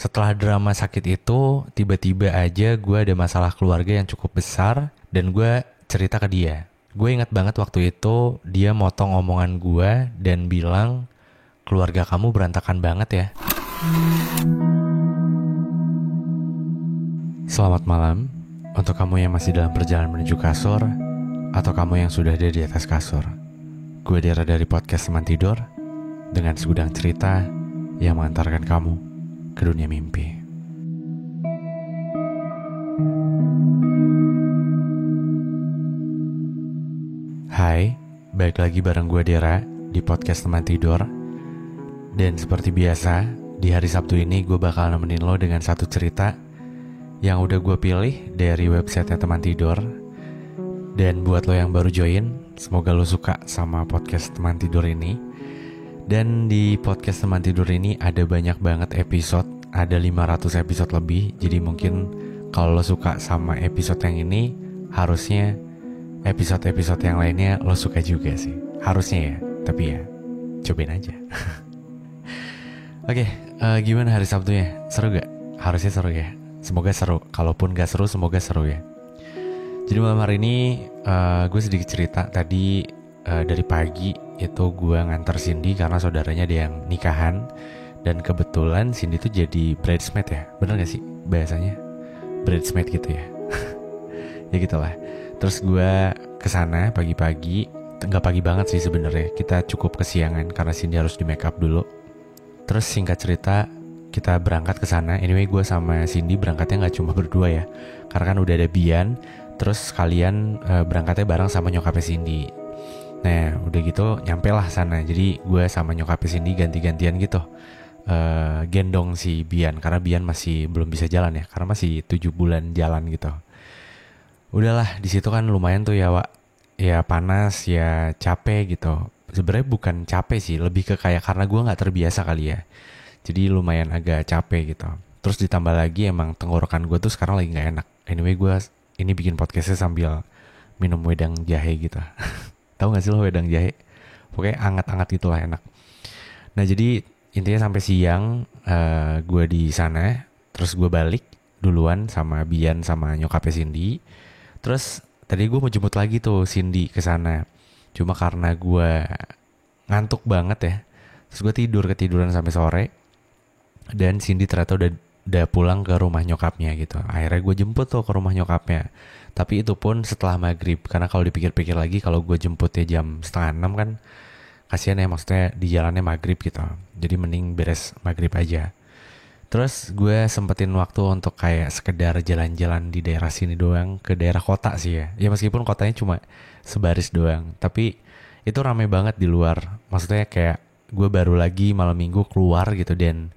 setelah drama sakit itu, tiba-tiba aja gue ada masalah keluarga yang cukup besar dan gue cerita ke dia. Gue ingat banget waktu itu dia motong omongan gue dan bilang, keluarga kamu berantakan banget ya. Selamat malam untuk kamu yang masih dalam perjalanan menuju kasur atau kamu yang sudah ada di atas kasur. Gue Dera dari podcast Teman Tidur dengan segudang cerita yang mengantarkan kamu ke dunia mimpi. Hai, balik lagi bareng gue Dera di podcast Teman Tidur. Dan seperti biasa, di hari Sabtu ini gue bakal nemenin lo dengan satu cerita yang udah gue pilih dari websitenya Teman Tidur. Dan buat lo yang baru join, semoga lo suka sama podcast Teman Tidur ini. Dan di podcast Teman Tidur ini ada banyak banget episode, ada 500 episode lebih. Jadi mungkin kalau lo suka sama episode yang ini, harusnya episode-episode yang lainnya lo suka juga sih. Harusnya ya, tapi ya cobain aja. Oke, gimana hari Sabtunya? Seru gak? Harusnya seru ya. Semoga seru. Kalaupun gak seru, semoga seru ya. Jadi malam hari ini gue sedikit cerita. Tadi dari pagi itu gue nganter Cindy karena saudaranya ada yang nikahan. Dan kebetulan Cindy tuh jadi bridesmaid ya. Bener gak sih bahasanya? Bridesmaid gitu ya. Ya gitulah. Terus gue kesana pagi-pagi. Gak pagi banget sih sebenarnya. Kita cukup kesiangan karena Cindy harus di make up dulu. Terus singkat cerita, kita berangkat ke sana. Anyway, gue sama Cindy berangkatnya nggak cuma berdua ya, karena kan udah ada Bian. Terus kalian berangkatnya bareng sama nyokapnya Cindy. Nah, udah gitu nyampe lah sana. Jadi gue sama nyokapnya Cindy ganti-gantian gitu, gendong si Bian, karena Bian masih belum bisa jalan ya, karena masih 7 bulan jalan gitu. Udahlah, di situ kan lumayan tuh ya, Wak. Ya panas, ya capek gitu. Sebenarnya bukan capek sih, lebih ke kayak karena gue nggak terbiasa kali ya. Jadi lumayan agak capek gitu. Terus ditambah lagi emang tenggorokan gue tuh sekarang lagi nggak enak. Anyway, gue ini bikin podcastnya sambil minum wedang jahe gitu. Tahu nggak sih lo wedang jahe? Pokoknya anget-anget gitu lah, enak. Nah jadi intinya sampai siang gue di sana. Terus gue balik duluan sama Bian sama nyokapnya Cindy. Terus tadi gue mau jemput lagi tuh Cindy ke sana. Cuma karena gue ngantuk banget ya, terus gue ketiduran sampai sore. Dan Cindy ternyata udah pulang ke rumah nyokapnya gitu. Akhirnya gue jemput tuh ke rumah nyokapnya. Tapi itu pun setelah maghrib. Karena kalau dipikir-pikir lagi, kalau gue jemputnya jam 5:30 kan kasihan ya, maksudnya di jalannya maghrib gitu. Jadi mending beres maghrib aja. Terus gue sempetin waktu untuk kayak sekedar jalan-jalan di daerah sini doang, ke daerah kota sih ya. Ya meskipun kotanya cuma sebaris doang, tapi itu ramai banget di luar. Maksudnya kayak gue baru lagi malam minggu keluar gitu dan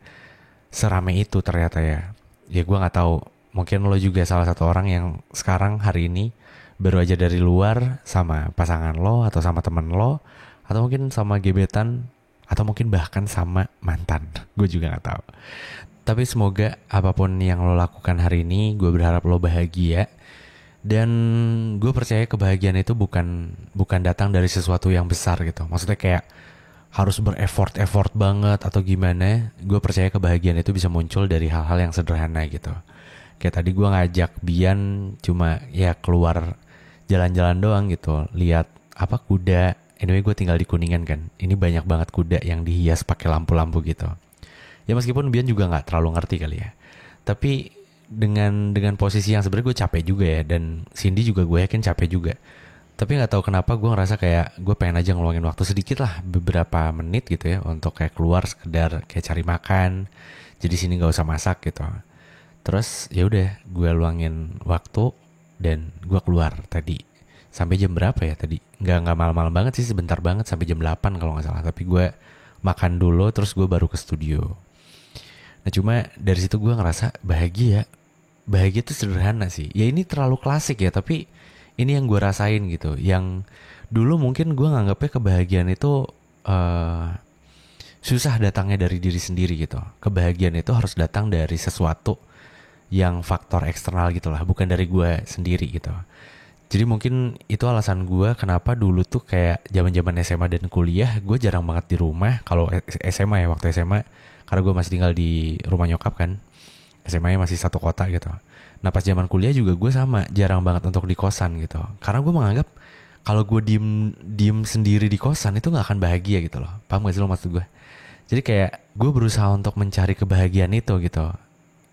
seramai itu ternyata ya. Ya gue gak tahu, mungkin lo juga salah satu orang yang sekarang hari ini baru aja dari luar sama pasangan lo atau sama temen lo, atau mungkin sama gebetan, atau mungkin bahkan sama mantan. Gue juga gak tahu. Tapi semoga apapun yang lo lakukan hari ini, gue berharap lo bahagia. Dan gue percaya kebahagiaan itu bukan datang dari sesuatu yang besar gitu. Maksudnya kayak harus bereffort banget atau gimana. Gue percaya kebahagiaan itu bisa muncul dari hal-hal yang sederhana gitu. Kayak tadi gue ngajak Bian cuma ya keluar jalan-jalan doang gitu. Lihat apa, kuda. Anyway, gue tinggal di Kuningan kan. Ini banyak banget kuda yang dihias pakai lampu-lampu gitu. Ya meskipun Bian juga gak terlalu ngerti kali ya. Tapi dengan posisi yang sebenarnya gue capek juga ya. Dan Cindy juga gue yakin capek juga. Tapi gak tahu kenapa gue ngerasa kayak gue pengen aja ngeluangin waktu sedikit lah, beberapa menit gitu ya, untuk kayak keluar sekedar kayak cari makan. Jadi sini gak usah masak gitu. Terus ya udah gue luangin waktu dan gue keluar tadi. Sampai jam berapa ya tadi? Gak malam-malam banget sih, sebentar banget, sampai jam 8 kalau gak salah. Tapi gue makan dulu terus gue baru ke studio. Nah cuma dari situ gue ngerasa bahagia. Bahagia tuh sederhana sih. Ya ini terlalu klasik ya, tapi ini yang gue rasain gitu. Yang dulu mungkin gue nganggapnya kebahagiaan itu susah datangnya dari diri sendiri gitu. Kebahagiaan itu harus datang dari sesuatu yang faktor eksternal gitu lah, bukan dari gue sendiri gitu. Jadi mungkin itu alasan gue kenapa dulu tuh kayak zaman-zaman SMA dan kuliah gue jarang banget di rumah. Kalau SMA ya, waktu SMA karena gue masih tinggal di rumah nyokap kan, SMA-nya masih satu kota gitu. Nah pas zaman kuliah juga gue sama, jarang banget untuk di kosan gitu, karena gue menganggap kalau gue diem sendiri di kosan itu nggak akan bahagia gitu loh. Paham gak sih lo maksud gue? Jadi kayak gue berusaha untuk mencari kebahagiaan itu gitu.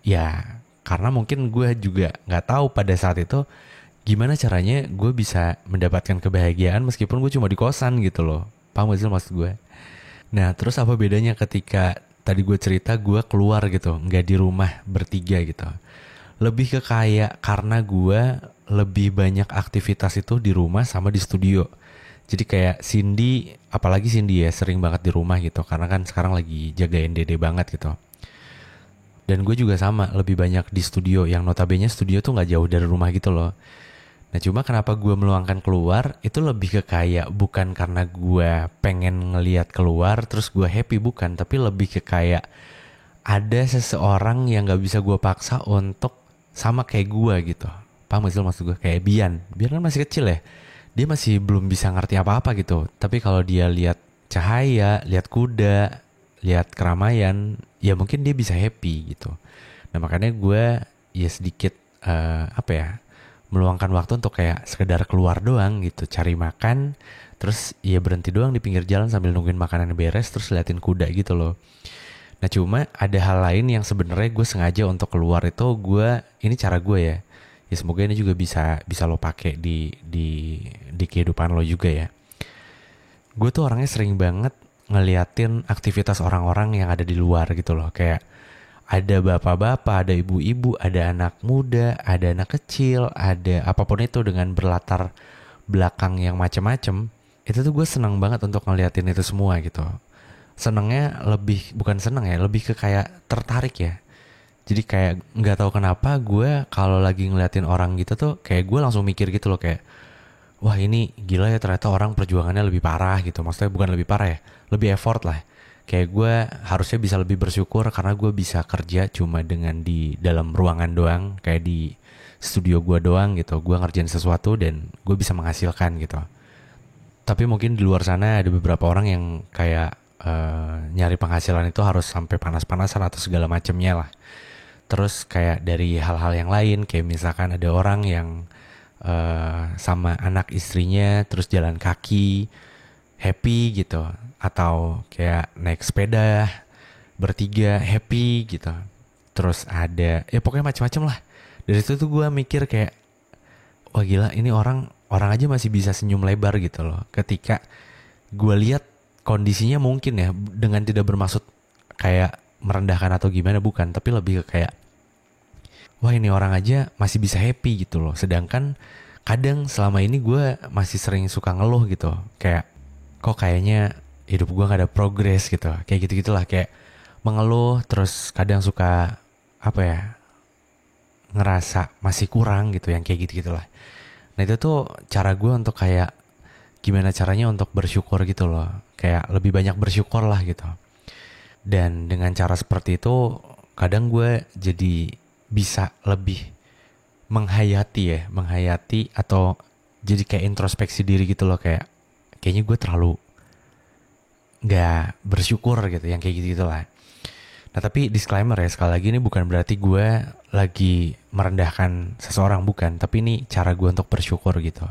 Ya karena mungkin gue juga nggak tahu pada saat itu gimana caranya gue bisa mendapatkan kebahagiaan meskipun gue cuma di kosan gitu loh. Paham gak sih lo maksud gue? Nah terus apa bedanya ketika tadi gue cerita gue keluar gitu, nggak di rumah bertiga gitu. Lebih ke kayak karena gue lebih banyak aktivitas itu di rumah sama di studio. Jadi kayak Cindy, apalagi Cindy ya sering banget di rumah gitu. Karena kan sekarang lagi jagain dede banget gitu. Dan gue juga sama, lebih banyak di studio. Yang notabene studio tuh gak jauh dari rumah gitu loh. Nah cuma kenapa gue meluangkan keluar, itu lebih ke kayak bukan karena gue pengen ngeliat keluar terus gue happy, bukan. Tapi lebih ke kayak ada seseorang yang gak bisa gue paksa untuk sama kayak gue gitu. Paham gak sih maksud gue? Kayak Bian kan masih kecil ya. Dia masih belum bisa ngerti apa-apa gitu. Tapi kalau dia lihat cahaya, lihat kuda, lihat keramaian, ya mungkin dia bisa happy gitu. Nah makanya gue ya sedikit apa ya, meluangkan waktu untuk kayak sekedar keluar doang gitu, cari makan, terus ya berhenti doang di pinggir jalan sambil nungguin makanan beres, terus liatin kuda gitu loh. Nah cuma ada hal lain yang sebenarnya gue sengaja untuk keluar itu, ini cara gue ya. Ya semoga ini juga bisa lo pakai di kehidupan lo juga ya. Gue tuh orangnya sering banget ngeliatin aktivitas orang-orang yang ada di luar gitu loh. Kayak ada bapak-bapak, ada ibu-ibu, ada anak muda, ada anak kecil, ada apapun itu dengan berlatar belakang yang macem-macem. Itu tuh gue seneng banget untuk ngeliatin itu semua gitu. Senengnya bukan seneng ya, lebih ke kayak tertarik ya. Jadi kayak nggak tahu kenapa gue kalau lagi ngeliatin orang gitu tuh kayak gue langsung mikir gitu loh, kayak wah ini gila ya, ternyata orang perjuangannya lebih parah gitu. Maksudnya bukan lebih parah ya, lebih effort lah. Kayak gue harusnya bisa lebih bersyukur karena gue bisa kerja cuma dengan di dalam ruangan doang, kayak di studio gue doang gitu. Gue ngerjain sesuatu dan gue bisa menghasilkan gitu. Tapi mungkin di luar sana ada beberapa orang yang kayak nyari penghasilan itu harus sampai panas-panasan atau segala macamnya lah. Terus kayak dari hal-hal yang lain, kayak misalkan ada orang yang sama anak istrinya terus jalan kaki happy gitu, atau kayak naik sepeda bertiga happy gitu. Terus ada ya pokoknya macam-macam lah. Dari situ tuh gue mikir kayak wah gila, ini orang aja masih bisa senyum lebar gitu loh. Ketika gue lihat kondisinya mungkin ya, dengan tidak bermaksud kayak merendahkan atau gimana, bukan, tapi lebih ke kayak wah ini orang aja masih bisa happy gitu loh. Sedangkan kadang selama ini gue masih sering suka ngeluh gitu, kayak kok kayaknya hidup gue gak ada progres gitu, kayak gitu-gitulah, kayak mengeluh. Terus kadang suka apa ya, ngerasa masih kurang gitu, yang kayak gitu-gitulah. Nah itu tuh cara gue untuk kayak gimana caranya untuk bersyukur gitu loh, kayak lebih banyak bersyukur lah gitu. Dan dengan cara seperti itu kadang gue jadi bisa lebih menghayati atau jadi kayak introspeksi diri gitu loh, kayak kayaknya gue terlalu gak bersyukur gitu, yang kayak gitu lah. Nah tapi disclaimer ya, sekali lagi ini bukan berarti gue lagi merendahkan seseorang, bukan, tapi ini cara gue untuk bersyukur gitu.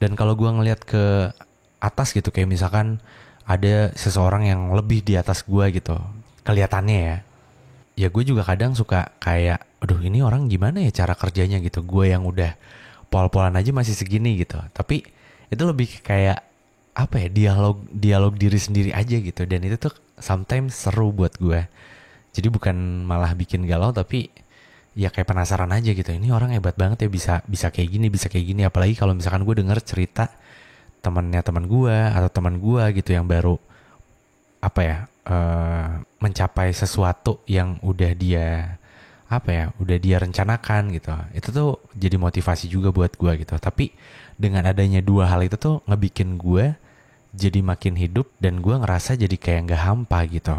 Dan kalau gue ngelihat ke atas gitu, kayak misalkan ada seseorang yang lebih di atas gue gitu, kelihatannya ya gue juga kadang suka kayak aduh ini orang gimana ya cara kerjanya gitu. Gue yang udah pol-polan aja masih segini gitu. Tapi itu lebih kayak apa ya, dialog diri sendiri aja gitu. Dan itu tuh sometimes seru buat gue. Jadi bukan malah bikin galau, tapi ya kayak penasaran aja gitu. Ini orang hebat banget ya, bisa kayak gini. Apalagi kalau misalkan gue denger cerita teman gue atau teman gue gitu yang baru apa ya, mencapai sesuatu yang udah dia rencanakan gitu. Itu tuh jadi motivasi juga buat gue gitu. Tapi dengan adanya dua hal itu tuh ngebikin gue jadi makin hidup, dan gue ngerasa jadi kayak gak hampa gitu.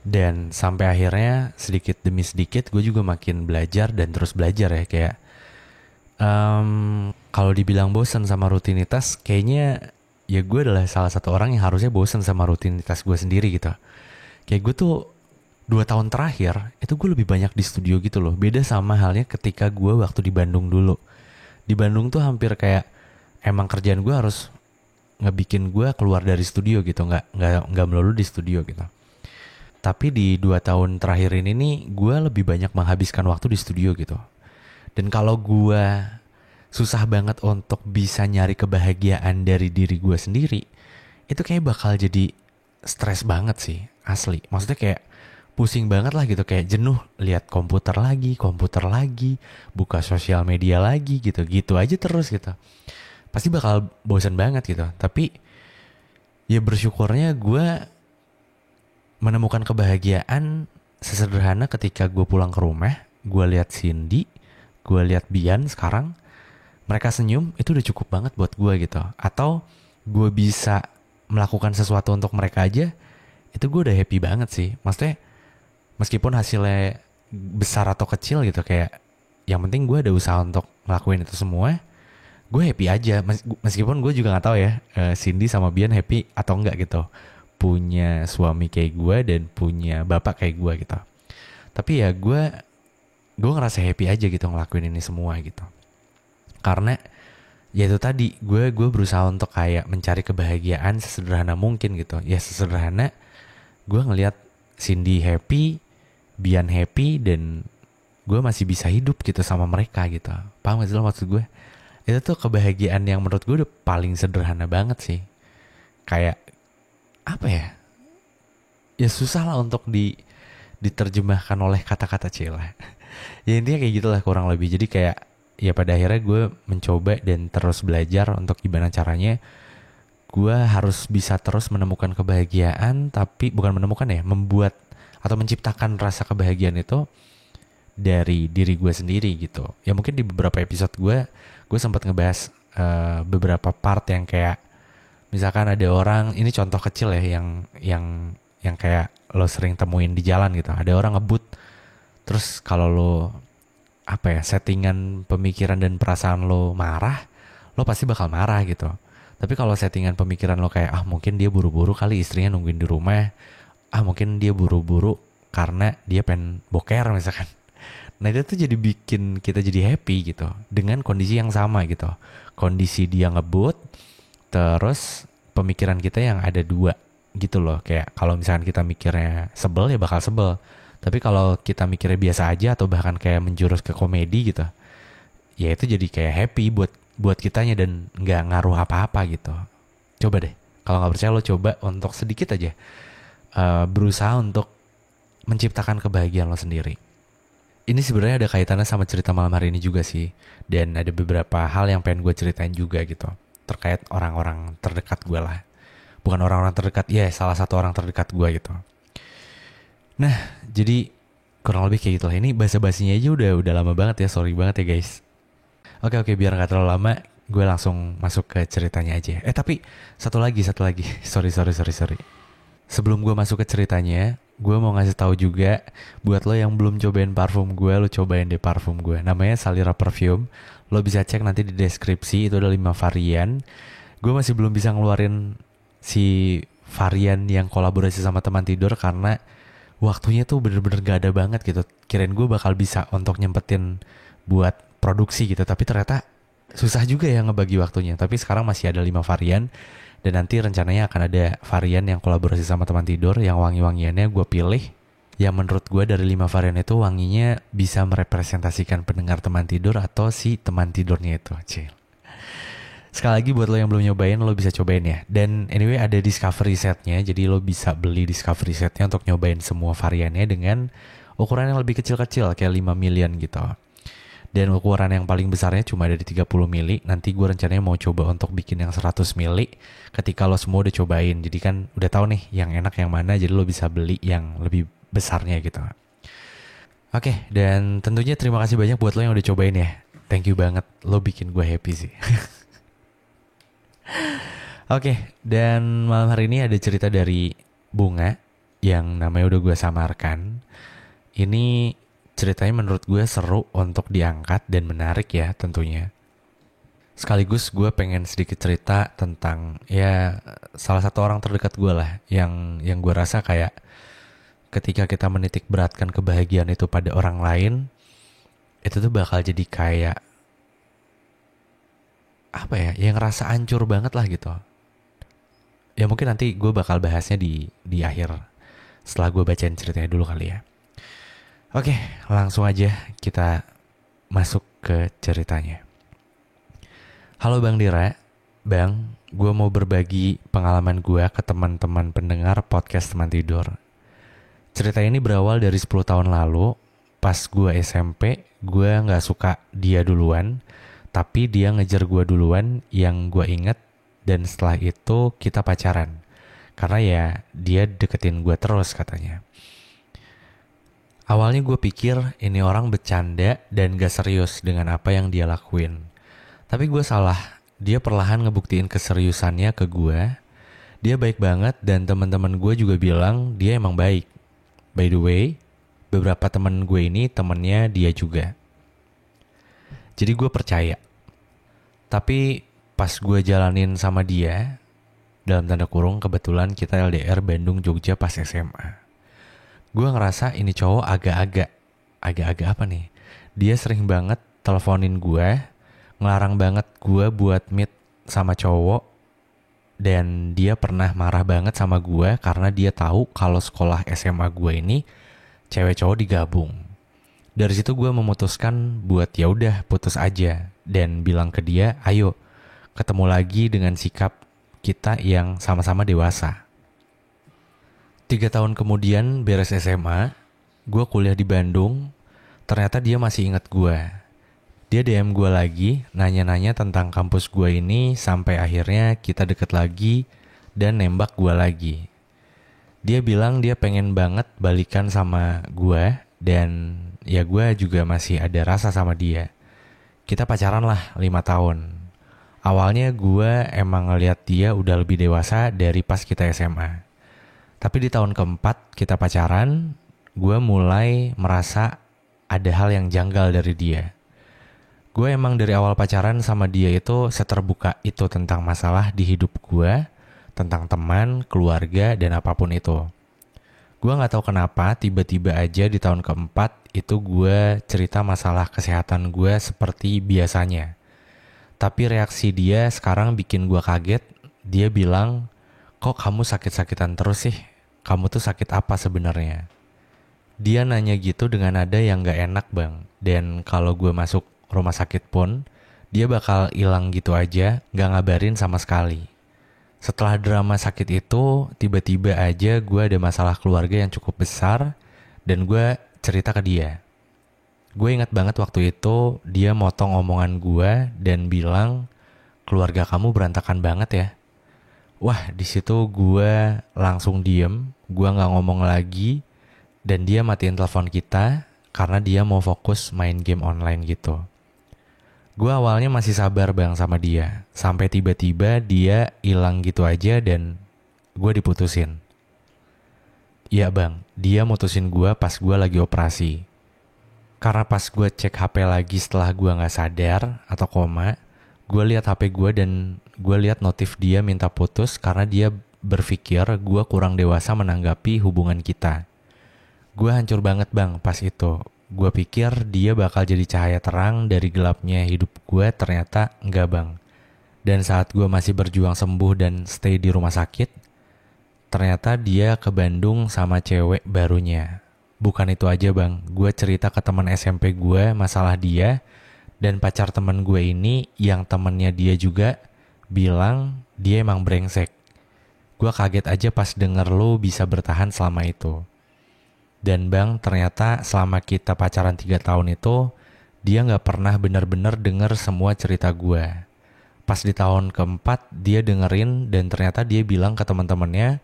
Dan sampai akhirnya sedikit demi sedikit gue juga makin belajar dan terus belajar ya. Kayak kalau dibilang bosan sama rutinitas, kayaknya ya gue adalah salah satu orang yang harusnya bosan sama rutinitas gue sendiri gitu. Kayak gue tuh 2 tahun terakhir itu gue lebih banyak di studio gitu loh. Beda sama halnya ketika gue waktu di Bandung dulu. Di Bandung tuh hampir kayak emang kerjaan gue harus ngebikin gue keluar dari studio gitu, nggak melulu di studio gitu. Tapi di 2 tahun terakhir ini nih gue lebih banyak menghabiskan waktu di studio gitu. Dan kalau gue susah banget untuk bisa nyari kebahagiaan dari diri gue sendiri, itu kayak bakal jadi stres banget sih, asli. Maksudnya kayak pusing banget lah gitu, kayak jenuh lihat komputer lagi, buka sosial media lagi gitu aja terus gitu. Pasti bakal bosan banget gitu. Tapi ya bersyukurnya gue menemukan kebahagiaan sesederhana ketika gue pulang ke rumah, gue lihat Cindy, gue lihat Bian sekarang, mereka senyum, itu udah cukup banget buat gue gitu. Atau gue bisa melakukan sesuatu untuk mereka aja, itu gue udah happy banget sih. Maksudnya meskipun hasilnya besar atau kecil gitu, kayak yang penting gue ada usaha untuk ngelakuin itu semua, gue happy aja. Meskipun gue juga nggak tahu ya, Cindy sama Bian happy atau enggak gitu, punya suami kayak gue dan punya bapak kayak gue gitu. Tapi ya gue ngerasa happy aja gitu ngelakuin ini semua gitu. Karena ya itu tadi, gue berusaha untuk kayak mencari kebahagiaan sesederhana mungkin gitu. Ya sesederhana gue ngelihat Cindy happy, Bian happy, dan gue masih bisa hidup gitu sama mereka gitu. Paham gak sih lo maksud gue? Itu tuh kebahagiaan yang menurut gue udah paling sederhana banget sih. Kayak apa ya? Ya susah lah untuk diterjemahkan oleh kata-kata celah. Ya intinya kayak gitulah kurang lebih. Jadi kayak ya pada akhirnya gue mencoba dan terus belajar untuk gimana caranya gue harus bisa terus menemukan kebahagiaan, tapi bukan menemukan ya, membuat atau menciptakan rasa kebahagiaan itu dari diri gue sendiri gitu. Ya mungkin di beberapa episode gue sempat ngebahas beberapa part yang kayak misalkan ada orang, ini contoh kecil ya, yang kayak lo sering temuin di jalan gitu. Ada orang ngebut, terus kalau lo apa ya, settingan pemikiran dan perasaan lo marah, lo pasti bakal marah gitu. Tapi kalau settingan pemikiran lo kayak mungkin dia buru-buru kali, istrinya nungguin di rumah, mungkin dia buru-buru karena dia pengen boker misalkan. Nah itu tuh jadi bikin kita jadi happy gitu dengan kondisi yang sama gitu. Kondisi dia ngebut, terus pemikiran kita yang ada dua gitu loh. Kayak kalau misalkan kita mikirnya sebel ya bakal sebel. Tapi kalau kita mikirnya biasa aja atau bahkan kayak menjurus ke komedi gitu, ya itu jadi kayak happy buat kitanya dan nggak ngaruh apa-apa gitu. Coba deh, kalau nggak percaya lo coba untuk sedikit aja berusaha untuk menciptakan kebahagiaan lo sendiri. Ini sebenarnya ada kaitannya sama cerita malam hari ini juga sih, dan ada beberapa hal yang pengen gue ceritain juga gitu terkait orang-orang terdekat gue lah. Bukan orang-orang terdekat, ya salah satu orang terdekat gue gitu. Nah, jadi kurang lebih kayak gitu lah. Ini basa-basinya aja udah lama banget ya, sorry banget ya guys. Oke, biar gak terlalu lama, gue langsung masuk ke ceritanya aja. Tapi satu lagi. Sorry. Sebelum gue masuk ke ceritanya, gue mau ngasih tahu juga buat lo yang belum cobain parfum gue, lo cobain deh parfum gue. Namanya Salira Perfume. Lo bisa cek nanti di deskripsi, itu ada 5 varian. Gue masih belum bisa ngeluarin si varian yang kolaborasi sama teman tidur karena waktunya tuh bener-bener gak ada banget gitu. Kirain gue bakal bisa untuk nyempetin buat produksi gitu, tapi ternyata susah juga ya ngebagi waktunya. Tapi sekarang masih ada 5 varian, dan nanti rencananya akan ada varian yang kolaborasi sama teman tidur, yang wangi-wangiannya gue pilih yang menurut gue dari 5 varian itu wanginya bisa merepresentasikan pendengar teman tidur atau si teman tidurnya itu. Cil. Sekali lagi buat lo yang belum nyobain, lo bisa cobain ya. Dan anyway ada discovery setnya, jadi lo bisa beli discovery setnya untuk nyobain semua variannya dengan ukuran yang lebih kecil-kecil kayak 5 milian gitu. Dan ukuran yang paling besarnya cuma ada di 30 mili. Nanti gue rencananya mau coba untuk bikin yang 100 mili ketika lo semua udah cobain. Jadi kan udah tahu nih yang enak yang mana, jadi lo bisa beli yang lebih besarnya gitu. Oke, dan tentunya terima kasih banyak buat lo yang udah cobain ya. Thank you banget, lo bikin gue happy sih. Oke, dan malam hari ini ada cerita dari Bunga yang namanya udah gue samarkan. Ini ceritanya menurut gue seru untuk diangkat dan menarik ya tentunya. Sekaligus gue pengen sedikit cerita tentang ya salah satu orang terdekat gue lah yang gue rasa kayak ketika kita menitik beratkan kebahagiaan itu pada orang lain, itu tuh bakal jadi kayak apa ya, yang ngerasa hancur banget lah gitu. Ya mungkin nanti gue bakal bahasnya di akhir setelah gue bacain ceritanya dulu kali ya. Oke, langsung aja kita masuk ke ceritanya. Halo Bang Dira, Bang, gue mau berbagi pengalaman gue ke teman-teman pendengar podcast Teman Tidur. Cerita ini berawal dari 10 tahun lalu, pas gue SMP, gue gak suka dia duluan, tapi dia ngejar gue duluan yang gue inget, dan setelah itu kita pacaran. Karena ya dia deketin gue terus katanya. Awalnya gue pikir ini orang bercanda dan gak serius dengan apa yang dia lakuin. Tapi gue salah, dia perlahan ngebuktiin keseriusannya ke gue. Dia baik banget dan teman-teman gue juga bilang dia emang baik. By the way, beberapa teman gue ini temennya dia juga. Jadi gue percaya. Tapi pas gue jalanin sama dia, dalam tanda kurung kebetulan kita LDR Bandung Jogja pas SMA. Gue ngerasa ini cowok agak-agak apa nih? Dia sering banget teleponin gue, ngelarang banget gue buat meet sama cowok, dan dia pernah marah banget sama gue karena dia tahu kalau sekolah SMA gue ini cewek cowok digabung. Dari situ gue memutuskan buat ya udah putus aja dan bilang ke dia, ayo ketemu lagi dengan sikap kita yang sama-sama dewasa. 3 tahun kemudian beres SMA, gue kuliah di Bandung. Ternyata dia masih ingat gue. Dia DM gue lagi, nanya-nanya tentang kampus gue ini sampai akhirnya kita deket lagi dan nembak gue lagi. Dia bilang dia pengen banget balikan sama gue dan ya gue juga masih ada rasa sama dia. Kita pacaran lah 5 tahun. Awalnya gue emang ngeliat dia udah lebih dewasa dari pas kita SMA. Tapi di tahun keempat kita pacaran, gue mulai merasa ada hal yang janggal dari dia. Gue emang dari awal pacaran sama dia itu seterbuka itu tentang masalah di hidup gue, tentang teman, keluarga, dan apapun itu. Gue gak tahu kenapa tiba-tiba aja di tahun keempat itu gue cerita masalah kesehatan gue seperti biasanya. Tapi reaksi dia sekarang bikin gue kaget. Dia bilang, kok kamu sakit-sakitan terus sih? Kamu tuh sakit apa sebenarnya? Dia nanya gitu dengan nada yang gak enak bang. Dan kalau gue masuk rumah sakit pun, dia bakal hilang gitu aja, gak ngabarin sama sekali. Setelah drama sakit itu, tiba-tiba aja gue ada masalah keluarga yang cukup besar, dan gue cerita ke dia. Gue ingat banget waktu itu, dia motong omongan gue dan bilang, keluarga kamu berantakan banget ya. Wah, di situ gue langsung diem, gue gak ngomong lagi, dan dia matiin telepon kita, karena dia mau fokus main game online gitu. Gue awalnya masih sabar bang sama dia, sampai tiba-tiba dia hilang gitu aja dan gue diputusin. Iya bang, dia mutusin gue pas gue lagi operasi. Karena pas gue cek HP lagi setelah gue gak sadar atau koma, gue lihat HP gue dan gue lihat notif dia minta putus karena dia berpikir gue kurang dewasa menanggapi hubungan kita. Gue hancur banget bang pas itu. Gue pikir dia bakal jadi cahaya terang dari gelapnya hidup gue, ternyata enggak bang. Dan saat gue masih berjuang sembuh dan stay di rumah sakit, ternyata dia ke Bandung sama cewek barunya. Bukan itu aja bang, gue cerita ke teman SMP gue masalah dia, dan pacar teman gue ini yang temennya dia juga bilang dia emang brengsek. Gue kaget aja pas denger lo bisa bertahan selama itu. Dan bang, ternyata selama kita pacaran 3 tahun itu, dia gak pernah benar-benar denger semua cerita gue. Pas di tahun keempat, dia dengerin dan ternyata dia bilang ke teman-temannya,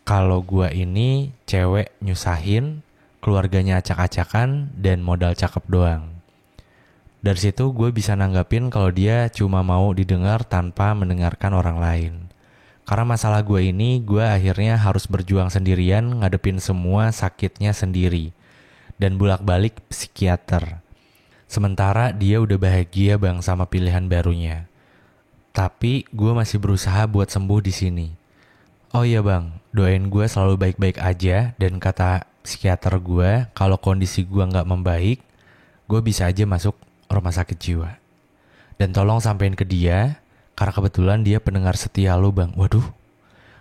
kalau gue ini cewek nyusahin, keluarganya acak-acakan, dan modal cakep doang. Dari situ gue bisa nanggapin kalau dia cuma mau didengar tanpa mendengarkan orang lain. Karena masalah gue ini, gue akhirnya harus berjuang sendirian, ngadepin semua sakitnya sendiri. Dan bolak-balik psikiater. Sementara dia udah bahagia bang sama pilihan barunya. Tapi gue masih berusaha buat sembuh di sini. Oh iya bang, doain gue selalu baik-baik aja. Dan kata psikiater gue, kalau kondisi gue nggak membaik, gue bisa aja masuk rumah sakit jiwa. Dan tolong sampein ke dia, karena kebetulan dia pendengar setia lu bang. Waduh.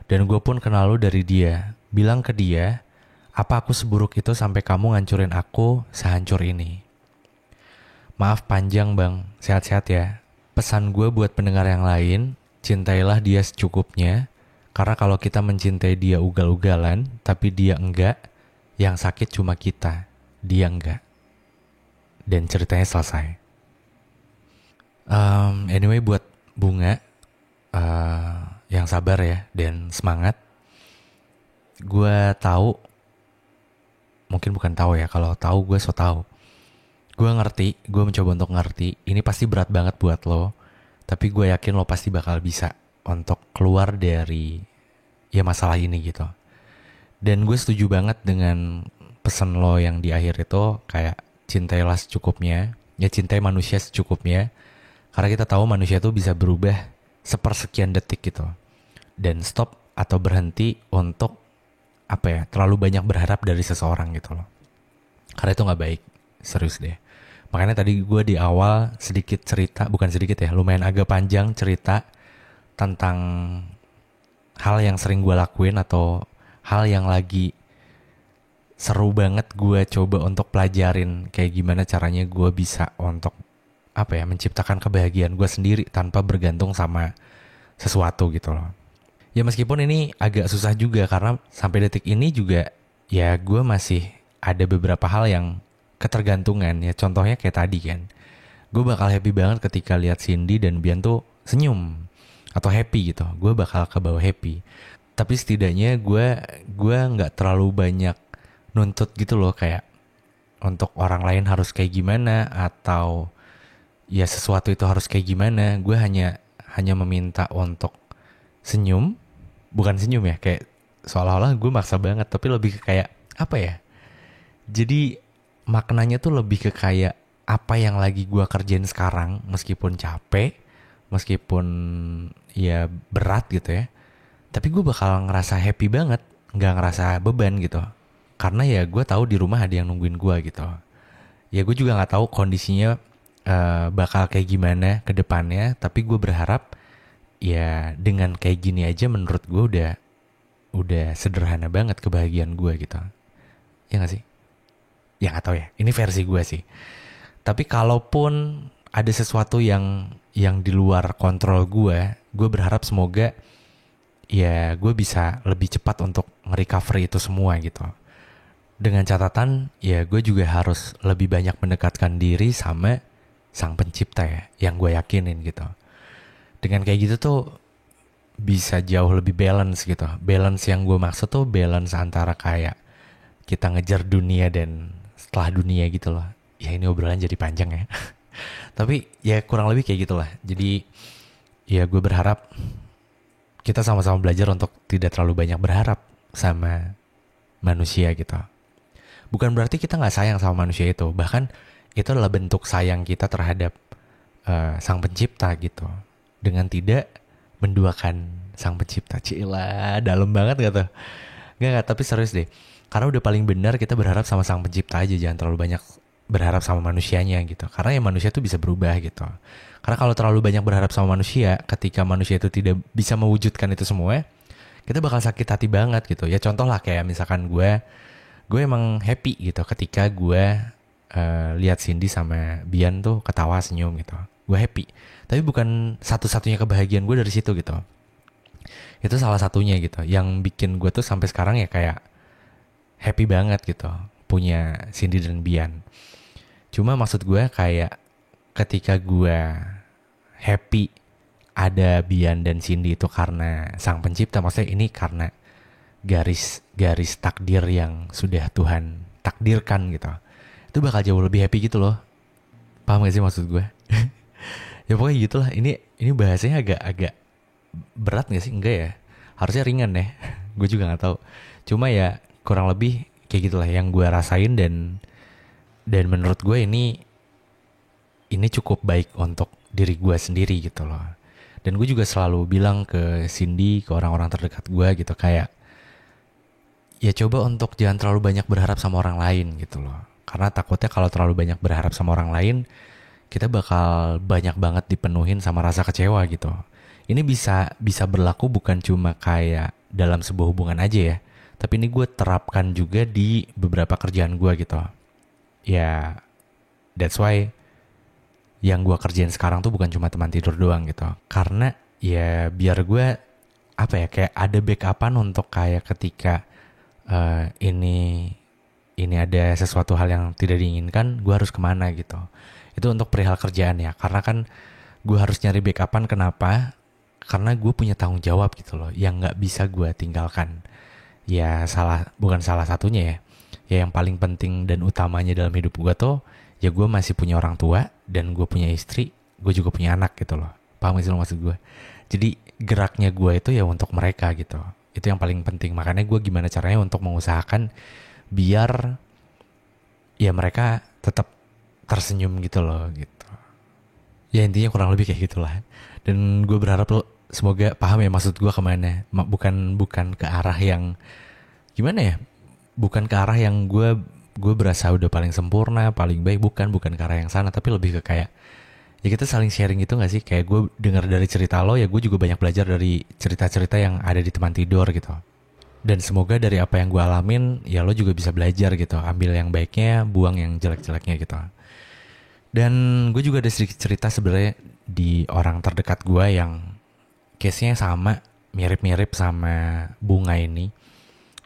Dan gue pun kenal lu dari dia. Bilang ke dia, apa aku seburuk itu sampai kamu ngancurin aku sehancur ini? Maaf panjang bang, sehat-sehat ya. Pesan gue buat pendengar yang lain, cintailah dia secukupnya. Karena kalau kita mencintai dia ugal-ugalan, tapi dia enggak, yang sakit cuma kita, dia enggak. Dan ceritanya selesai. Anyway buat Bunga, yang sabar ya dan semangat. Gue tahu, mungkin bukan tahu ya, kalau tahu gue so tahu. Gue ngerti, gue mencoba untuk ngerti. Ini pasti berat banget buat lo, tapi gue yakin lo pasti bakal bisa untuk keluar dari ya masalah ini gitu. Dan gue setuju banget dengan pesan lo yang di akhir itu, kayak cintailah secukupnya, ya cintai manusia secukupnya. Karena kita tahu manusia tuh bisa berubah sepersekian detik gitu. Dan stop atau berhenti untuk terlalu banyak berharap dari seseorang gitu loh. Karena itu gak baik, serius deh. Makanya tadi gue di awal sedikit cerita, bukan sedikit ya, lumayan agak panjang cerita tentang hal yang sering gue lakuin atau hal yang lagi seru banget gue coba untuk pelajarin kayak gimana caranya gue bisa untuk menciptakan kebahagiaan gue sendiri tanpa bergantung sama sesuatu gitu loh. Ya meskipun ini agak susah juga karena sampai detik ini juga ya gue masih ada beberapa hal yang ketergantungan ya. Contohnya kayak tadi kan, gue bakal happy banget ketika lihat Cindy dan Bian tuh senyum atau happy gitu. Gue bakal kebawa happy. Tapi setidaknya gue nggak terlalu banyak nuntut gitu loh, kayak untuk orang lain harus kayak gimana atau ya sesuatu itu harus kayak gimana. Gue hanya meminta untuk senyum, bukan senyum ya, kayak seolah-olah gue maksa banget, tapi lebih ke kayak jadi maknanya tuh lebih ke kayak apa yang lagi gue kerjain sekarang, meskipun capek, meskipun ya berat gitu ya, tapi gue bakal ngerasa happy banget, nggak ngerasa beban gitu. Karena ya gue tahu di rumah ada yang nungguin gue gitu. Ya gue juga nggak tahu kondisinya bakal kayak gimana ke depannya, tapi gue berharap ya dengan kayak gini aja menurut gue udah sederhana banget kebahagiaan gue gitu. Ya gak sih? Ya gak tahu ya, ini versi gue sih. Tapi kalaupun ada sesuatu yang di luar kontrol gue berharap semoga ya gue bisa lebih cepat untuk nge-recovery itu semua gitu. Dengan catatan ya gue juga harus lebih banyak mendekatkan diri sama Sang Pencipta ya, yang gue yakinin gitu. Dengan kayak gitu tuh bisa jauh lebih balance gitu. Balance yang gue maksud tuh balance antara kayak kita ngejar dunia dan setelah dunia gitu loh. Ya ini obrolan jadi panjang ya. Tapi ya kurang lebih kayak gitulah. Jadi ya gue berharap kita sama-sama belajar untuk tidak terlalu banyak berharap sama manusia gitu. Bukan berarti kita gak sayang sama manusia itu. Bahkan itu adalah bentuk sayang kita terhadap Sang Pencipta gitu. Dengan tidak menduakan Sang Pencipta. Cila, dalam banget gak tuh? Gak, tapi serius deh. Karena udah paling benar kita berharap sama Sang Pencipta aja. Jangan terlalu banyak berharap sama manusianya gitu. Karena ya manusia tuh bisa berubah gitu. Karena kalau terlalu banyak berharap sama manusia, ketika manusia itu tidak bisa mewujudkan itu semua, kita bakal sakit hati banget gitu. Ya contoh lah kayak misalkan gue emang happy gitu ketika gue lihat Cindy sama Bian tuh ketawa senyum gitu. Gue happy. Tapi bukan satu-satunya kebahagiaan gue dari situ gitu. Itu salah satunya gitu. Yang bikin gue tuh sampai sekarang ya kayak happy banget gitu punya Cindy dan Bian. Cuma maksud gue kayak ketika gue happy ada Bian dan Cindy itu karena Sang Pencipta. Maksudnya ini karena garis takdir yang sudah Tuhan takdirkan gitu. Itu bakal jauh lebih happy gitu loh. Paham gak sih maksud gue? Ya pokoknya gitulah. Ini bahasanya agak berat gak sih? Enggak ya? Harusnya ringan ya. Gue juga gak tahu. Cuma ya kurang lebih kayak gitulah yang gue rasain dan menurut gue ini cukup baik untuk diri gue sendiri gitu loh. Dan gue juga selalu bilang ke Cindy, ke orang-orang terdekat gue gitu kayak ya coba untuk jangan terlalu banyak berharap sama orang lain gitu loh. Karena takutnya kalau terlalu banyak berharap sama orang lain, kita bakal banyak banget dipenuhin sama rasa kecewa gitu. Ini bisa bisa berlaku bukan cuma kayak dalam sebuah hubungan aja ya, tapi ini gue terapkan juga di beberapa kerjaan gue gitu. Ya, that's why yang gue kerjain sekarang tuh bukan cuma teman tidur doang gitu. Karena ya biar gue apa ya kayak ada backupan untuk kayak ketika ini ada sesuatu hal yang tidak diinginkan, gue harus kemana gitu. Itu untuk perihal kerjaan ya, karena kan gue harus nyari backupan. Kenapa? Karena gue punya tanggung jawab gitu loh, yang nggak bisa gue tinggalkan. Ya bukan salah satunya ya. Ya yang paling penting dan utamanya dalam hidup gue tuh, ya gue masih punya orang tua dan gue punya istri, gue juga punya anak gitu loh. Paham gak sih lo maksud gue? Jadi geraknya gue itu ya untuk mereka gitu. Itu yang paling penting. Makanya gue gimana caranya untuk mengusahakan biar ya mereka tetap tersenyum gitu loh gitu. Ya intinya kurang lebih kayak gitulah. Dan gue berharap lo semoga paham ya maksud gue kemana. Bukan ke arah yang gimana ya? Bukan ke arah yang gue berasa udah paling sempurna, paling baik. Bukan ke arah yang sana. Tapi lebih ke kayak ya kita saling sharing gitu gak sih? Kayak gue dengar dari cerita lo, ya gue juga banyak belajar dari cerita-cerita yang ada di teman tidur gitu. Dan semoga dari apa yang gue alamin, ya lo juga bisa belajar gitu. Ambil yang baiknya, buang yang jelek-jeleknya gitu. Dan gue juga ada sedikit cerita sebenarnya di orang terdekat gue yang case-nya sama, mirip-mirip sama Bunga ini.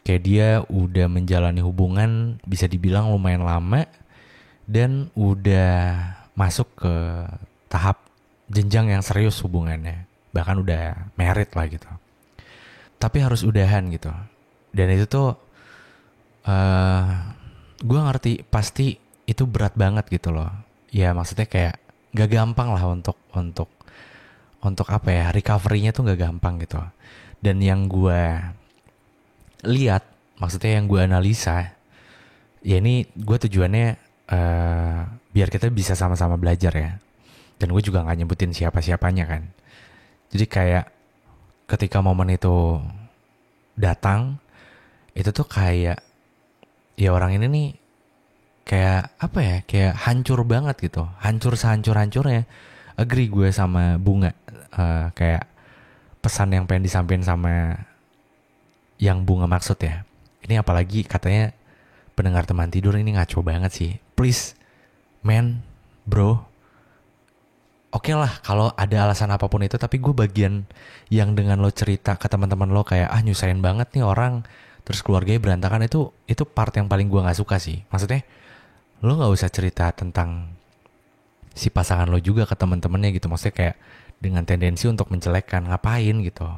Kayak dia udah menjalani hubungan bisa dibilang lumayan lama dan udah masuk ke tahap jenjang yang serius hubungannya. Bahkan udah married lah gitu. Tapi harus udahan gitu. Dan itu tuh gue ngerti pasti itu berat banget gitu loh. Ya maksudnya kayak gak gampang lah untuk apa ya, recovery-nya tuh gak gampang gitu. Dan yang gue lihat, maksudnya yang gue analisa, ya ini gue tujuannya biar kita bisa sama-sama belajar ya. Dan gue juga gak nyebutin siapa-siapanya kan. Jadi kayak ketika momen itu datang, itu tuh kayak ya orang ini nih kayak apa ya, kayak hancur banget gitu, hancur sehancur-hancurnya. Agree gue sama Bunga. Kayak pesan yang pengen disampaikan sama yang Bunga maksud ya. Ini apalagi katanya pendengar teman tidur ini ngaco banget sih. Please, man, bro, oke lah kalau ada alasan apapun itu, tapi gue bagian yang dengan lo cerita ke teman-teman lo kayak nyusahin banget nih orang, terus keluarganya berantakan, itu part yang paling gue nggak suka sih. Maksudnya lo nggak usah cerita tentang si pasangan lo juga ke teman-temannya gitu. Maksudnya kayak dengan tendensi untuk menjelekkan, ngapain gitu.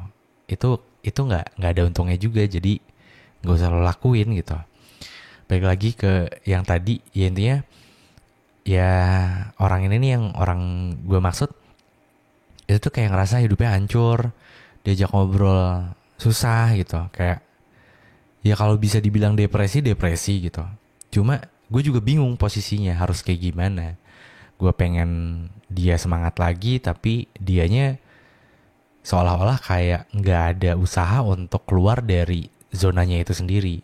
Itu nggak ada untungnya juga, jadi nggak usah lo lakuin gitu. Balik lagi ke yang tadi, ya intinya ya orang ini nih yang orang gue maksud itu tuh kayak ngerasa hidupnya hancur, diajak ngobrol susah gitu, kayak ya kalau bisa dibilang depresi gitu. Cuma gue juga bingung posisinya harus kayak gimana. Gue pengen dia semangat lagi, tapi dianya seolah-olah kayak nggak ada usaha untuk keluar dari zonanya itu sendiri.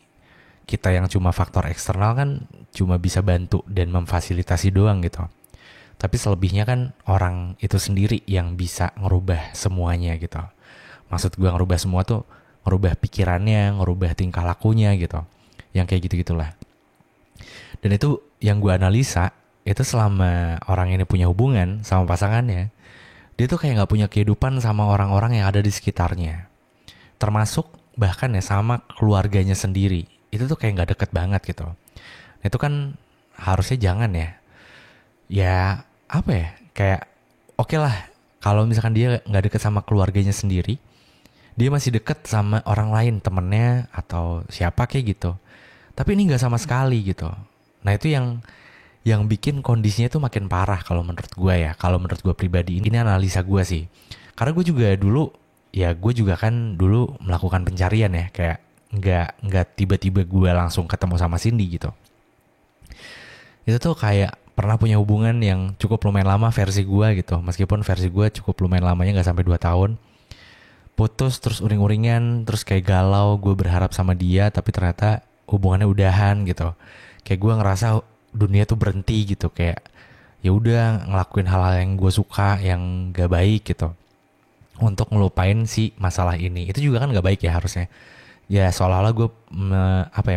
Kita yang cuma faktor eksternal kan cuma bisa bantu dan memfasilitasi doang gitu. Tapi selebihnya kan orang itu sendiri yang bisa ngerubah semuanya gitu. Maksud gue ngerubah semua tuh ngerubah pikirannya, ngerubah tingkah lakunya gitu. Yang kayak gitu-gitulah. Dan itu yang gue analisa, itu selama orang ini punya hubungan sama pasangannya, dia tuh kayak gak punya kehidupan sama orang-orang yang ada di sekitarnya. Termasuk bahkan ya sama keluarganya sendiri. Itu tuh kayak gak deket banget gitu. Itu kan harusnya jangan ya. Ya apa ya, kayak oke lah kalau misalkan dia gak deket sama keluarganya sendiri, dia masih deket sama orang lain, temennya atau siapa kayak gitu. Tapi ini gak sama sekali gitu. Nah itu yang bikin kondisinya tuh makin parah kalau menurut gue ya. Kalau menurut gue pribadi, ini analisa gue sih. Karena gue juga dulu, ya gue juga kan dulu melakukan pencarian ya. Kayak nggak tiba-tiba gue langsung ketemu sama Cindy gitu. Itu tuh kayak pernah punya hubungan yang cukup lumayan lama versi gue gitu. Meskipun versi gue cukup lumayan lamanya nggak sampai 2 tahun. putus terus uring-uringan, terus kayak galau, gue berharap sama dia tapi ternyata hubungannya udahan gitu. Kayak gue ngerasa dunia tuh berhenti gitu, kayak ya udah ngelakuin hal-hal yang gue suka yang gak baik gitu untuk ngelupain si masalah ini. Itu juga kan gak baik ya harusnya. Ya seolah-olah gue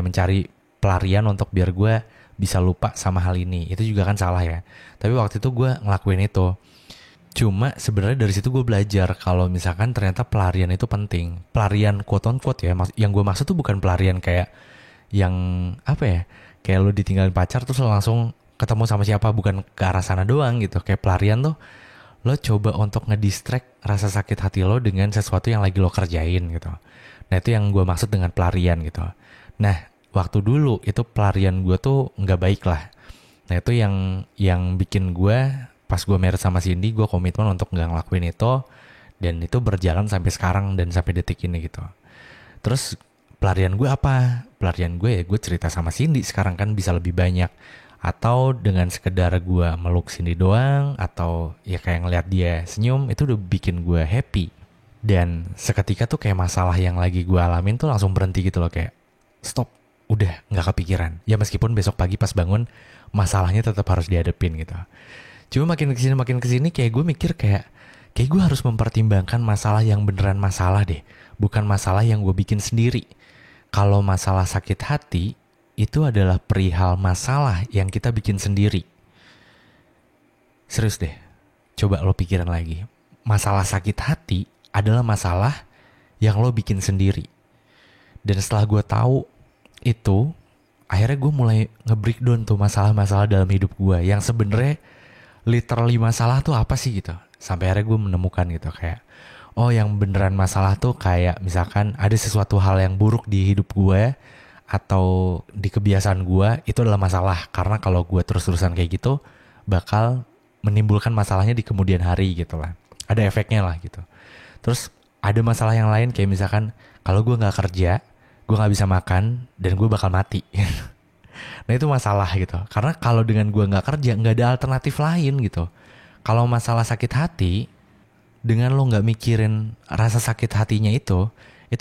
mencari pelarian untuk biar gue bisa lupa sama hal ini. Itu juga kan salah ya. Tapi waktu itu gue ngelakuin itu. Cuma sebenarnya dari situ gue belajar kalau misalkan ternyata pelarian itu penting. Pelarian quote on quote ya. Yang gue maksud tuh bukan pelarian kayak yang apa ya, kayak lo ditinggalin pacar terus lo langsung ketemu sama siapa, bukan ke arah sana doang gitu. Kayak pelarian tuh lo coba untuk ngedistract rasa sakit hati lo dengan sesuatu yang lagi lo kerjain gitu. Nah itu yang gue maksud dengan pelarian gitu. Nah waktu dulu itu pelarian gue tuh nggak baik lah. Nah itu yang bikin gue pas gue married sama Cindy, gue komitmen untuk nggak ngelakuin itu, dan itu berjalan sampai sekarang dan sampai detik ini gitu. Terus pelarian gue apa? Pelarian gue ya gue cerita sama Cindy sekarang kan bisa lebih banyak. Atau dengan sekedar gue meluk Cindy doang, atau ya kayak ngeliat dia senyum, itu udah bikin gue happy. Dan seketika tuh kayak masalah yang lagi gue alamin tuh langsung berhenti gitu loh, kayak stop, udah gak kepikiran. Ya meskipun besok pagi pas bangun masalahnya tetap harus dihadapin gitu. Cuma makin kesini kayak gue mikir kayak gue harus mempertimbangkan masalah yang beneran masalah deh, bukan masalah yang gue bikin sendiri. Kalau masalah sakit hati itu adalah perihal masalah yang kita bikin sendiri. Serius deh, coba lo pikirin lagi. Masalah sakit hati adalah masalah yang lo bikin sendiri. Dan setelah gue tahu itu, akhirnya gue mulai nge-breakdown tuh masalah-masalah dalam hidup gue. Yang sebenarnya literally masalah tuh apa sih gitu. Sampai akhirnya gue menemukan gitu kayak, oh yang beneran masalah tuh kayak misalkan ada sesuatu hal yang buruk di hidup gue atau di kebiasaan gue, itu adalah masalah. Karena kalau gue terus-terusan kayak gitu bakal menimbulkan masalahnya di kemudian hari gitu lah. Ada efeknya lah gitu. Terus ada masalah yang lain kayak misalkan kalau gue gak kerja, gue gak bisa makan dan gue bakal mati. Nah itu masalah gitu. Karena kalau dengan gue gak kerja gak ada alternatif lain gitu. Kalau masalah sakit hati, dengan lo gak mikirin rasa sakit hatinya itu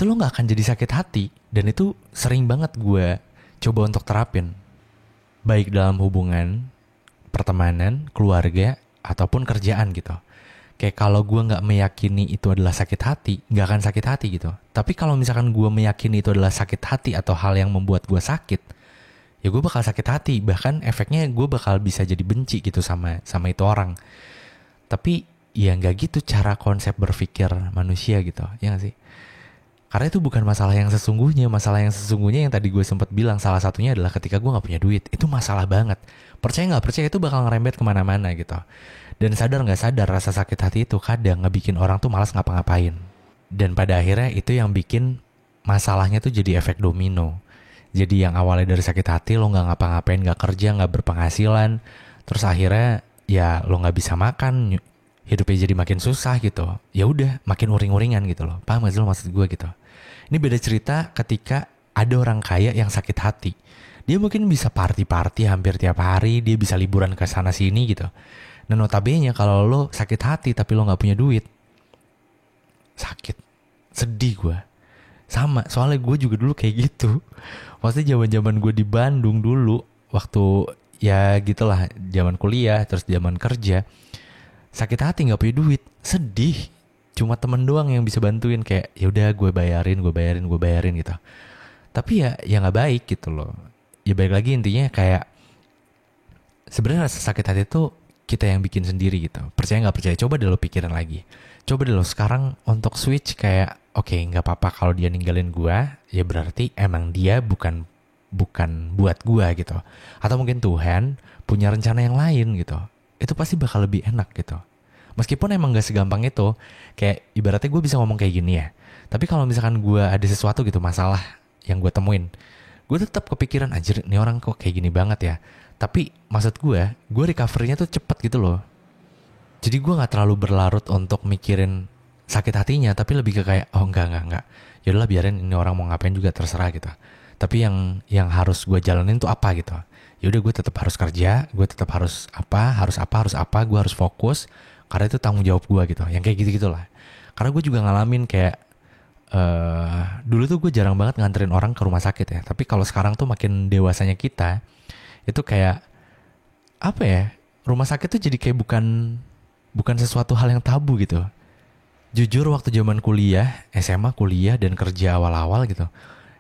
lo gak akan jadi sakit hati. Dan itu sering banget gue coba untuk terapin. Baik dalam hubungan, pertemanan, keluarga, ataupun kerjaan gitu. Kayak kalau gue gak meyakini itu adalah sakit hati, gak akan sakit hati gitu. Tapi kalau misalkan gue meyakini itu adalah sakit hati atau hal yang membuat gue sakit, ya gue bakal sakit hati. Bahkan efeknya gue bakal bisa jadi benci gitu sama itu orang. Tapi ya gak gitu cara konsep berpikir manusia gitu, ya gak sih? Karena itu bukan masalah yang sesungguhnya. Masalah yang sesungguhnya yang tadi gue sempat bilang, salah satunya adalah ketika gue gak punya duit. Itu masalah banget. Percaya gak percaya itu bakal ngerembet kemana-mana gitu. Dan sadar gak sadar rasa sakit hati itu kadang ngebikin orang tuh malas ngapa-ngapain. Dan pada akhirnya itu yang bikin masalahnya tuh jadi efek domino. Jadi yang awalnya dari sakit hati lo gak ngapa-ngapain, gak kerja, gak berpenghasilan. Terus akhirnya ya lo gak bisa makan, hidupnya jadi makin susah gitu. Ya udah makin uring-uringan gitu loh. Paham gak sih lo maksud gue gitu? Ini beda cerita ketika ada orang kaya yang sakit hati. Dia mungkin bisa party-party hampir tiap hari, dia bisa liburan ke sana sini gitu. Nah notabene kalau lo sakit hati tapi lo gak punya duit, sakit, sedih gue. Sama, soalnya gue juga dulu kayak gitu. Maksudnya zaman-zaman gue di Bandung dulu, waktu ya gitulah, zaman kuliah, terus zaman kerja, sakit hati gak punya duit, sedih. Cuma temen doang yang bisa bantuin, kayak ya udah gue bayarin gitu. Tapi ya nggak baik gitu loh. Ya balik lagi intinya kayak sebenarnya rasa sakit hati itu kita yang bikin sendiri gitu. Percaya nggak percaya, coba deh lo pikirin lagi. Coba deh lo sekarang untuk switch kayak oke, nggak apa-apa kalau dia ninggalin gue, ya berarti emang dia bukan buat gue gitu. Atau mungkin Tuhan punya rencana yang lain gitu. Itu pasti bakal lebih enak gitu. Meskipun emang gak segampang itu. Kayak ibaratnya gue bisa ngomong kayak gini ya. Tapi kalau misalkan gue ada sesuatu gitu, masalah yang gue temuin, gue tetap kepikiran, anjir nih orang kok kayak gini banget ya. Tapi maksud gue recovery-nya tuh cepet gitu loh. Jadi gue gak terlalu berlarut untuk mikirin sakit hatinya. Tapi lebih ke kayak, oh enggak. Yaudahlah biarin ini orang mau ngapain juga terserah gitu. Tapi yang harus gue jalanin tuh apa gitu. Yaudah gue tetap harus kerja, gue tetap harus apa, gue harus fokus. Karena itu tanggung jawab gue gitu. Yang kayak gitu-gitulah. Karena gue juga ngalamin kayak dulu tuh gue jarang banget nganterin orang ke rumah sakit ya. Tapi kalau sekarang tuh makin dewasanya kita, itu kayak apa ya? Rumah sakit tuh jadi kayak bukan sesuatu hal yang tabu gitu. Jujur waktu zaman kuliah, SMA, kuliah dan kerja awal-awal gitu,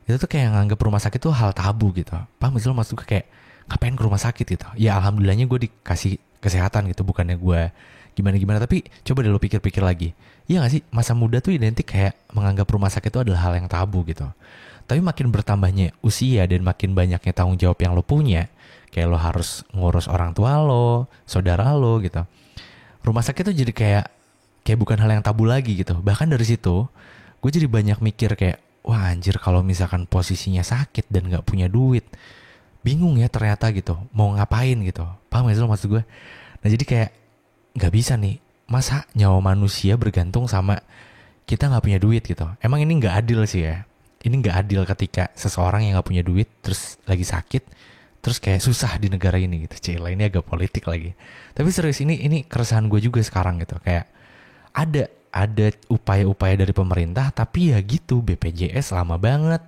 itu tuh kayak nganggap rumah sakit tuh hal tabu gitu. Paham gak sih lo, maksud gue kayak ngapain ke rumah sakit gitu. Ya alhamdulillahnya gue dikasih kesehatan gitu, bukannya gue gimana-gimana. Tapi coba deh lo pikir-pikir lagi. Iya gak sih, masa muda tuh identik kayak menganggap rumah sakit itu adalah hal yang tabu gitu. Tapi makin bertambahnya usia dan makin banyaknya tanggung jawab yang lo punya, kayak lo harus ngurus orang tua lo, saudara lo gitu. Rumah sakit tuh jadi kayak bukan hal yang tabu lagi gitu. Bahkan dari situ, gue jadi banyak mikir kayak, wah anjir kalau misalkan posisinya sakit dan gak punya duit, bingung ya ternyata gitu, mau ngapain gitu. Paham gak sih lo maksud gue? Nah jadi kayak, gak bisa nih, masa nyawa manusia bergantung sama kita gak punya duit gitu. Emang ini gak adil sih ya. Ini gak adil ketika seseorang yang gak punya duit, terus lagi sakit, terus kayak susah di negara ini gitu. Cila, ini agak politik lagi. Tapi serius, ini keresahan gue juga sekarang gitu. Kayak ada upaya-upaya dari pemerintah, tapi ya gitu, BPJS lama banget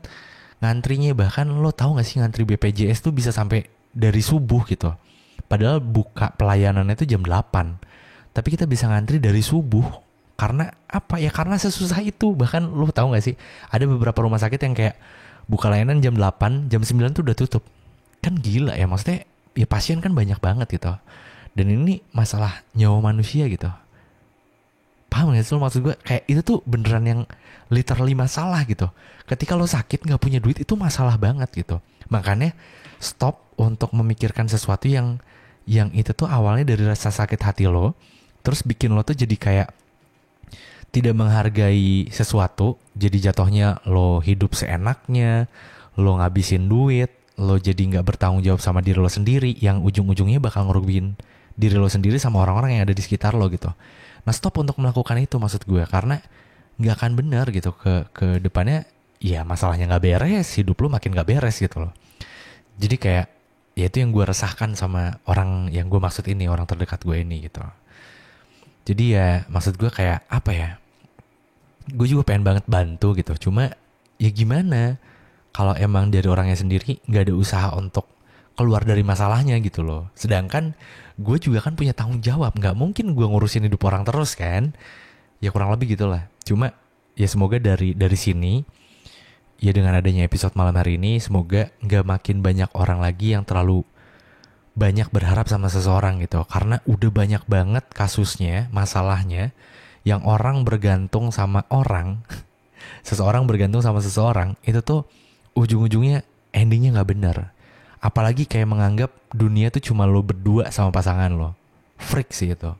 ngantrinya. Bahkan lo tahu gak sih, ngantri BPJS tuh bisa sampai dari subuh gitu, padahal buka pelayanannya tuh jam 8, tapi kita bisa ngantri dari subuh. Karena apa ya, karena sesusah itu. Bahkan lo tahu gak sih, ada beberapa rumah sakit yang kayak buka layanan jam 8, jam 9 tuh udah tutup. Kan gila ya, maksudnya ya pasien kan banyak banget gitu, dan ini masalah nyawa manusia gitu. Paham gak sih lo maksud gue? Kayak itu tuh beneran yang literally masalah gitu. Ketika lo sakit gak punya duit, itu masalah banget gitu. Makanya stop untuk memikirkan sesuatu yang itu tuh awalnya dari rasa sakit hati lo, terus bikin lo tuh jadi kayak tidak menghargai sesuatu. Jadi jatuhnya lo hidup seenaknya, lo ngabisin duit, lo jadi gak bertanggung jawab sama diri lo sendiri, yang ujung-ujungnya bakal ngerugiin diri lo sendiri sama orang-orang yang ada di sekitar lo gitu. Nah stop untuk melakukan itu maksud gue, karena nggak akan benar gitu ke depannya. Ya masalahnya nggak beres, hidup lo makin nggak beres gitu loh. Jadi kayak ya itu yang gue resahkan sama orang yang gue maksud ini, orang terdekat gue ini gitu. Jadi ya maksud gue kayak apa ya, gue juga pengen banget bantu gitu, cuma ya gimana kalau emang dari orangnya sendiri nggak ada usaha untuk keluar dari masalahnya gitu loh. Sedangkan gue juga kan punya tanggung jawab, nggak mungkin gue ngurusin hidup orang terus kan. Ya kurang lebih gitulah. Cuma ya semoga dari sini, ya dengan adanya episode malam hari ini, semoga nggak makin banyak orang lagi yang terlalu banyak berharap sama seseorang gitu. Karena udah banyak banget kasusnya, masalahnya, yang orang bergantung sama orang, seseorang bergantung sama seseorang, itu tuh ujung-ujungnya endingnya nggak benar. Apalagi kayak menganggap dunia tuh cuma lo berdua sama pasangan lo. Freak sih itu.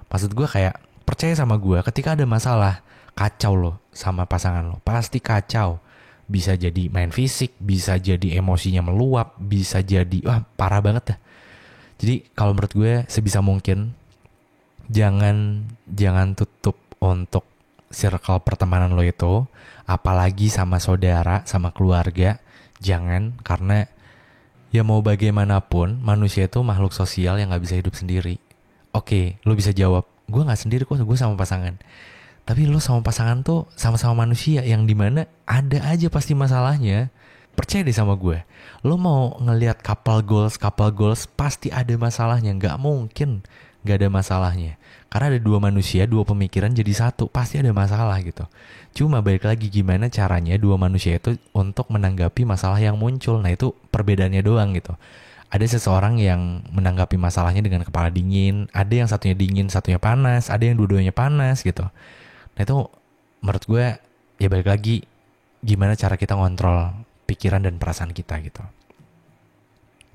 Maksud gue kayak, percaya sama gue, ketika ada masalah, kacau lo sama pasangan lo. Pasti kacau. Bisa jadi main fisik, bisa jadi emosinya meluap, bisa jadi, wah parah banget dah. Jadi kalau menurut gue sebisa mungkin, jangan tutup untuk circle pertemanan lo itu. Apalagi sama saudara, sama keluarga. Jangan, karena ya mau bagaimanapun, manusia itu makhluk sosial yang gak bisa hidup sendiri. Oke, lo bisa jawab, gue gak sendiri kok, gue sama pasangan. Tapi lo sama pasangan tuh sama-sama manusia, yang dimana ada aja pasti masalahnya. Percaya deh sama gue. Lo mau ngelihat couple goals, pasti ada masalahnya. Gak mungkin gak ada masalahnya. Karena ada dua manusia, dua pemikiran jadi satu, pasti ada masalah gitu. Cuma balik lagi gimana caranya dua manusia itu untuk menanggapi masalah yang muncul. Nah itu perbedaannya doang gitu. Ada seseorang yang menanggapi masalahnya dengan kepala dingin, ada yang satunya dingin, satunya panas, ada yang dua-duanya panas gitu. Nah itu menurut gue ya balik lagi gimana cara kita ngontrol pikiran dan perasaan kita gitu.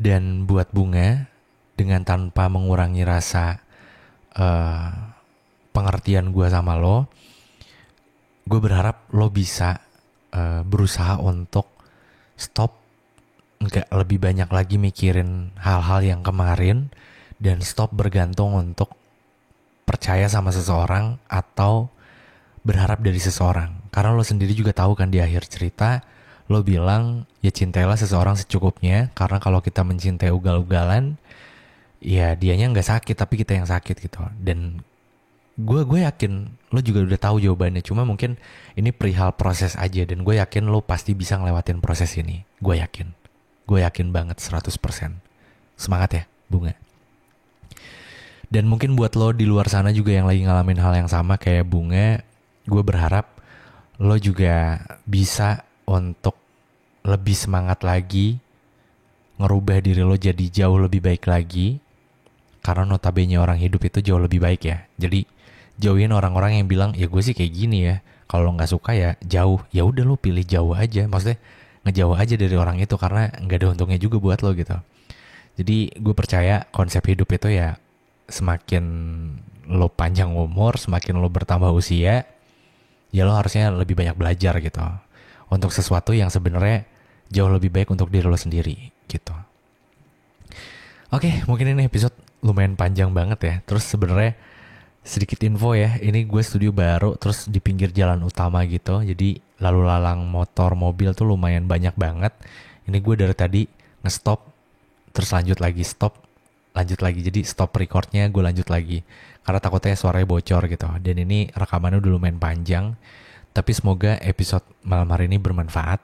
Dan buat Bunga, dengan tanpa mengurangi rasa pengertian gue sama lo, gue berharap lo bisa berusaha untuk stop, nggak lebih banyak lagi mikirin hal-hal yang kemarin, dan stop bergantung untuk percaya sama seseorang atau berharap dari seseorang. Karena lo sendiri juga tahu kan di akhir cerita lo bilang ya cintailah seseorang secukupnya, karena kalau kita mencintai ugal-ugalan ya dianya nggak sakit tapi kita yang sakit gitu. Dan Gue yakin lo juga udah tahu jawabannya. Cuma mungkin ini perihal proses aja. Dan gue yakin lo pasti bisa ngelewatin proses ini. Gue yakin. Gue yakin banget 100%. Semangat ya, Bunga. Dan mungkin buat lo di luar sana juga yang lagi ngalamin hal yang sama kayak Bunga, gue berharap lo juga bisa untuk lebih semangat lagi, ngerubah diri lo jadi jauh lebih baik lagi. Karena notabene orang hidup itu jauh lebih baik ya. Jadi jauhin orang-orang yang bilang, ya gue sih kayak gini ya. Kalau nggak suka ya jauh. Ya udah lo pilih jauh aja. Maksudnya ngejauh aja dari orang itu karena nggak ada untungnya juga buat lo gitu. Jadi gue percaya konsep hidup itu ya semakin lo panjang umur, semakin lo bertambah usia, ya lo harusnya lebih banyak belajar gitu. Untuk sesuatu yang sebenarnya jauh lebih baik untuk diri lo sendiri gitu. Oke, mungkin ini episode lumayan panjang banget ya. Terus sebenarnya sedikit info ya, ini gue studio baru terus di pinggir jalan utama gitu. Jadi lalu lalang motor, mobil tuh lumayan banyak banget. Ini gue dari tadi nge-stop, terus lanjut lagi, stop, lanjut lagi. Jadi stop recordnya gue lanjut lagi. Karena takutnya suaranya bocor gitu. Dan ini rekamannya udah lumayan panjang. Tapi semoga episode malam hari ini bermanfaat.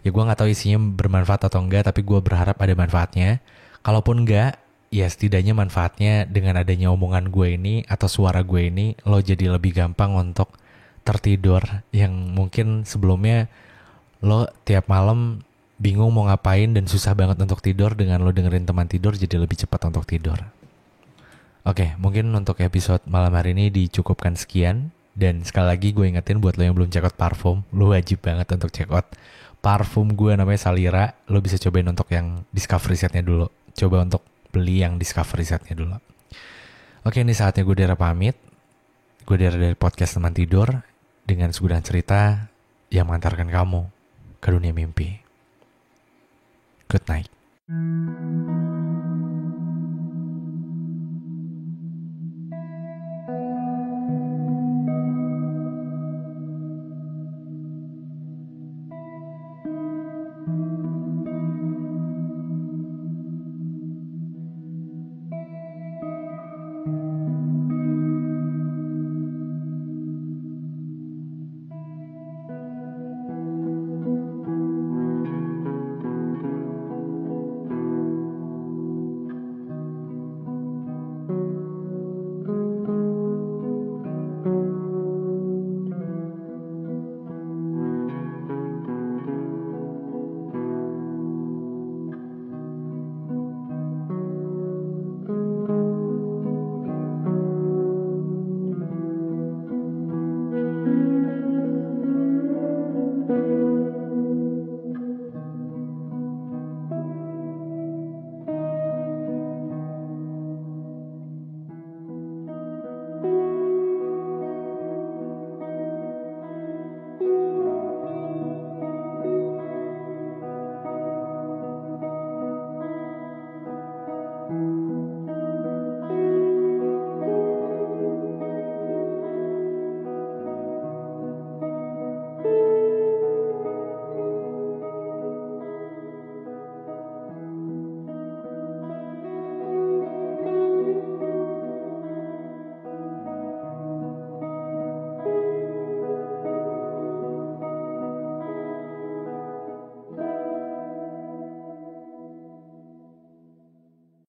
Ya gue gak tahu isinya bermanfaat atau enggak, tapi gue berharap ada manfaatnya. Kalaupun enggak, ya setidaknya manfaatnya dengan adanya omongan gue ini atau suara gue ini, lo jadi lebih gampang untuk tertidur. Yang mungkin sebelumnya lo tiap malam bingung mau ngapain dan susah banget untuk tidur, dengan lo dengerin teman tidur jadi lebih cepat untuk tidur. Oke, mungkin untuk episode malam hari ini dicukupkan sekian. Dan sekali lagi gue ingetin buat lo yang belum check out parfum, lo wajib banget untuk check out parfum gue namanya Salira. Lo bisa cobain untuk yang discovery setnya dulu. Coba untuk beli yang discovery setnya dulu. Oke, ini saatnya gue Dera pamit. Gue Dera dari podcast Teman Tidur dengan segudang cerita yang mengantarkan kamu ke dunia mimpi. Good night.